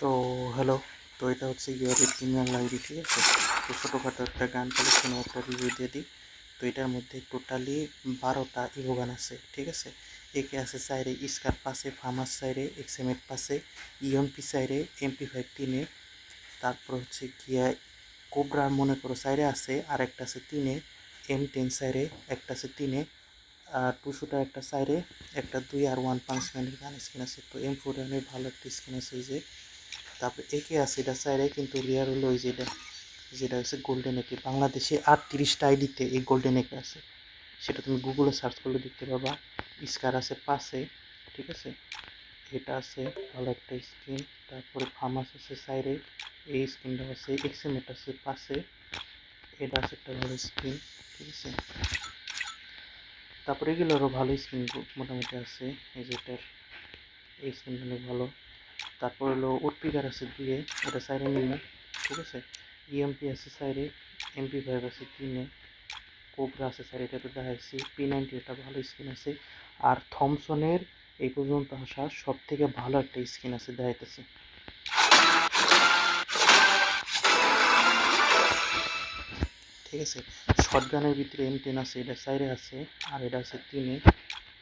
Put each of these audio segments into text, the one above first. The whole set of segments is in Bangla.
তো হ্যালো। তো এটা হচ্ছে গিয়ারের প্রিমিয়াম লাইব্রেরি, ঠিক আছে। তো ছোটোখাটো একটা গান কালেকশনে একটা রিভিউ দিয়ে দিই। তো এটার মধ্যে টোটালি 12টা ইভো গান আছে, ঠিক আছে। একে আছে সাইডে স্কার পাশে, ফার্মাস সাইডে, এক্সএমএড পাশে, ইএমপি সাইডে, MP5 3-এ, তারপর হচ্ছে গিয়া কোবরার মনে করো সাইডে আছে, আর একটা আছে 3-এ, M10 সাইডে একটা আছে 3-এ, আর 200টা একটা সাইডে, একটা 2 আর 1 পাঞ্চম্যানের গান স্কিন আছে। তো M4 রানের ভালো একটা স্কিন আছে এই যে। তারপরে একে আছে এটা সাইডে, কিন্তু রিয়ার হলো ওই যেটা, যেটা হচ্ছে গোল্ডেন একে। বাংলাদেশে 38টা আইডিতে এই গোল্ডেন একে আছে, সেটা তুমি গুগলে সার্চ করলে দেখতে পাবা। স্কার আছে পাশে, ঠিক আছে, এটা আছে ভালো একটা স্কিন। তারপরে ফার্মাস আছে সাইডে, এই স্কিনটা আছে। এক্সএমএট আছে পাশে, এটা আছে একটা ভালো স্কিন, ঠিক আছে। তারপরে এগুলোরও ভালো স্কিন মোটামুটি আছে, এই যেটার এই স্কিনটা অনেক ভালো। তারপর হলো উডপিকার আছে 2-এ, এটা সাইডে নিয়ে, ঠিক আছে। ইএমপি আছে সাইডে, MP5 আছে 3-এ, কোবরা আছে সাইডে, এটা তো দেখাচ্ছি। P90 একটা ভালো স্কিন আছে। আর থমসনের এই পর্যন্ত আসা সব থেকে ভালো একটা স্কিন আছে, দেখাইতেছি। ঠিক আছে, শটগানের ভিতরে M10 আছে, এটা সাইডে আছে, আর এটা আছে 3-এ।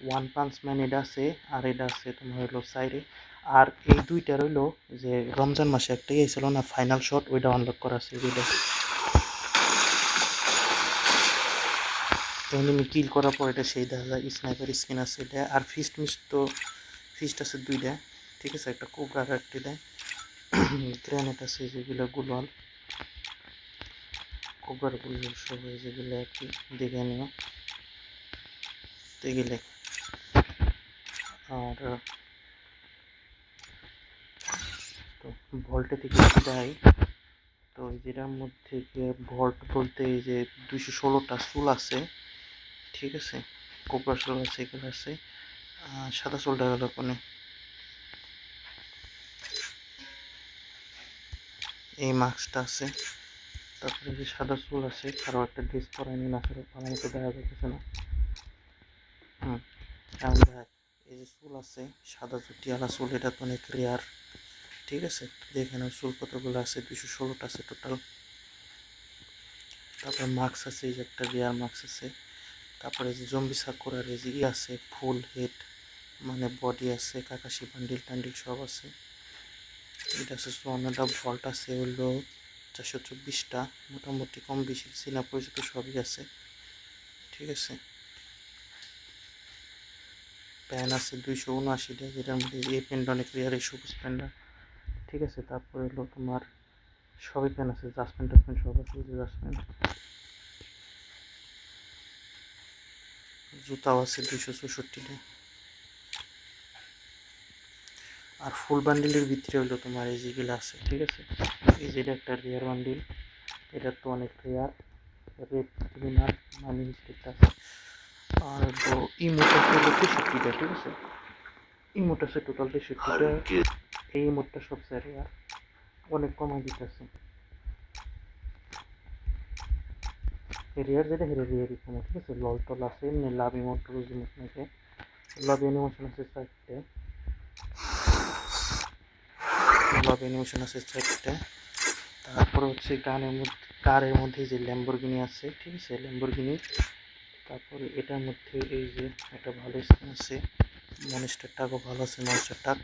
ওয়ান পাঞ্চম্যান এটা আছে, আর এটা আছে তোমার হলো সাইডে। আর এই দুইটা রইলো যে রমজান মাসে একটাই ছিল না ফাইনাল শট, ওইটা আনলক করা আছে যেটা এনিমি কিল করার পর এটা সেই দেখা যায় স্নাইপার স্কিন আছে এটা। আর ফিস্ট আছে 2টা, ঠিক আছে, একটা কোবরা আর একটা দেয়। গ্রেনেড আছে যেগুলো গুলাল, কোবরার গুলাল সব যেগুলো আর কি দেখে নিও এগুলো। আর তো ভল্টে থেকে দেয়। তো যেটার মধ্যে ভল্ট বলতে এই যে 216টা চুল আছে, ঠিক আছে, কোবরা চুল আছে, এগুলো আছে। সাদা চুলটা গেল কোনে, এই মাস্কটা আছে। তারপরে যে সাদা চুল আছে, কারো একটা ড্রেস পরায়নি না, সেটা ভালো মতো দেখা যাচ্ছে না। এখন দেখা, এই যে চুল আছে সাদা চুটিয়ালা চুল, এটা তো অনেক রেয়ার, ঠিক আছে। দেখে নাও চুল কতগুলো আছে, 216টা আছে টোটাল। তারপরে মাস্ক আছে, এই যে একটা রেয়ার মাস্ক আছে। তারপরে যে জম্বি সাকুরার এই যে আছে ফুল হেড, মানে বডি আছে, কাকাশি বান্ডিল টান্ডিল সব আছে। এটা আছে সোনাটা ভল্ট আছে হলো 424টা, মোটামুটি কম বেশি চেনা পরিচিত সবই আছে, ঠিক আছে। প্যান আছে 279টা, যেটার মধ্যে এই প্যানটা অনেক রেয়ার, এই সবুজ প্যানটা, ঠিক আছে। তারপরে হলো তোমার সবই প্যান আছে, জাসপেন টাসপেন সব আছে, এই যে জাসপেন। জুতাও আছে 264টা। আর ফুল বান্ডিলের ভিতরে হলো তোমার এই যেগুলো আছে, ঠিক আছে। এই যেটা একটা রেয়ার বান্ডিল, এটা তো অনেক রেয়ার, রেড উইনার মানি মিস্টেকটা আছে। আর তো ইমোট আছে হলো 63টা, ঠিক আছে। ইমোট আছে টোটাল 63টা, এই ইমোটটা সবচেয়ে রেয়ার, অনেক কমাই দিতেছে। রেয়ার যেটা হেরে রেয়ারই কমো, ঠিক আছে। লল টল আছে, এমনি লাভ ইমোট রোজ ইমোট নাকি লাভ অ্যানিমেশন আছে 4টে, লাভ অ্যানিমেশন আছে 4টে। তারপরে হচ্ছে গানের মধ্যে, কারের মধ্যে যে ল্যাম্বরগিনি আছে, ঠিক আছে, ল্যাম্বরগিনি। তারপরে এটার মধ্যে এই যে একটা ভালো স্কিন আছে, মনস্টার টাকও ভালো আছে, মনস্টার টাক।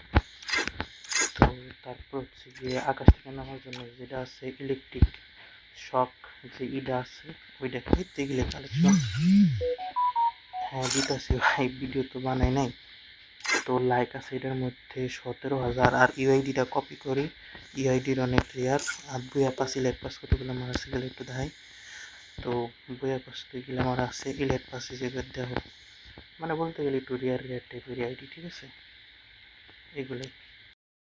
তো তারপর হচ্ছে গিয়ে আকাশ থেকে নামার জন্য যেটা আছে ইলেকট্রিক শক, যে ইটা আছে ওইটা খেতে গেলে কালেকশন। হ্যাঁ দিতেছি ভাই, ভিডিও তো বানাই নাই। তো লাইক আছে এটার মধ্যে 17,000। আর ইউআইডিটা কপি করি, ইউআইডির অনেক রেয়ার। আর বইয়া পাস ইলেট পাস কতগুলো আমার আছে গেলে একটু দেখাই। তো বইয়া পাস তো এগুলো আমার আছে, ইলেট পাসে যেগুলো দেখো, মানে বলতে গেলে একটু রেয়ার রেয়ার টাইপের আইডি, ঠিক আছে, এগুলোই।